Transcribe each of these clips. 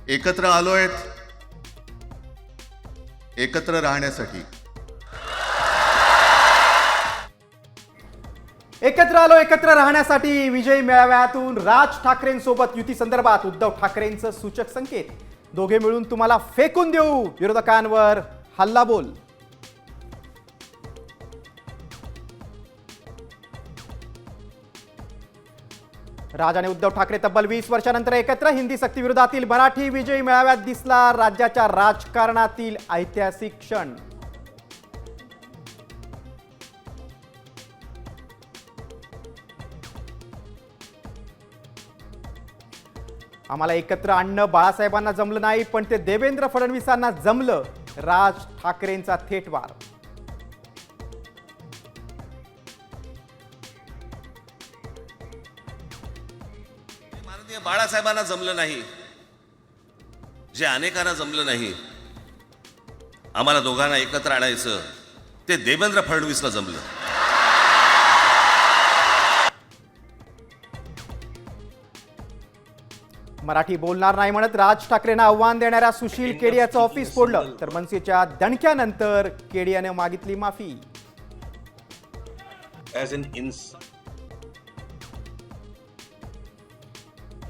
एकत्र आलोय एकत्र राहण्यासाठी. एकत्र आलो एकत्र राहण्यासाठी. विजयी मेळाव्यातून राज ठाकरेंसोबत युती संदर्भात उद्धव ठाकरेंचं सूचक संकेत. दोघे मिळून तुम्हाला फेकून देऊ, विरोधकांवर हल्लाबोल. राज आणि उद्धव ठाकरे तब्बल 20 वर्षानंतर एकत्र. हिंदी सक्ती विरोधातील मराठी विजयी मेळाव्यात दिसला राज्याच्या राजकारणातील ऐतिहासिक क्षण. आम्हाला एकत्र आणणं बाळासाहेबांना जमलं नाही, पण ते देवेंद्र फडणवीसांना जमलं. राज ठाकरेंचा थेट वार. माननीय बाळासाहेबांना जमलं नाही, जे अनेकांना जमलं नाही. आम्हाला दोघांना एकत्र आणायचं ते देवेंद्र फडणवीसला जमलं. मराठी बोलणार नाही म्हणत राज ठाकरेंना आव्हान देणाऱ्या सुशील केडियाचं ऑफिस फोडलं. तर मनसेच्या दणक्यानंतर केडियाने मागितली माफी.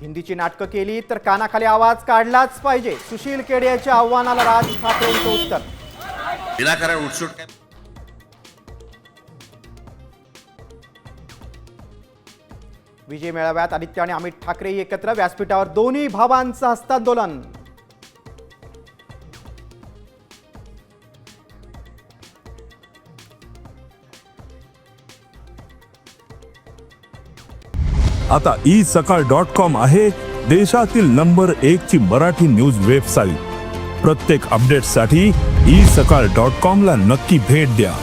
हिंदीची नाटकं केली तर कानाखाली आवाज काढलाच पाहिजे. सुशील केडियाच्या आव्हानाला राज ठाकरेंचं उत्तर. विनाकारण उठसूट काय. विजय मेळाव्यात आदित्य आणि अमित ठाकरे एकत्र. व्यासपीठावर दोन्ही भावांचं हस्तांदोलन. आता isakal.com आहे देशातील नंबर 1 ची मराठी न्यूज वेबसाईट. प्रत्येक अपडेटसाठी isakal.com ला नक्की भेट द्या.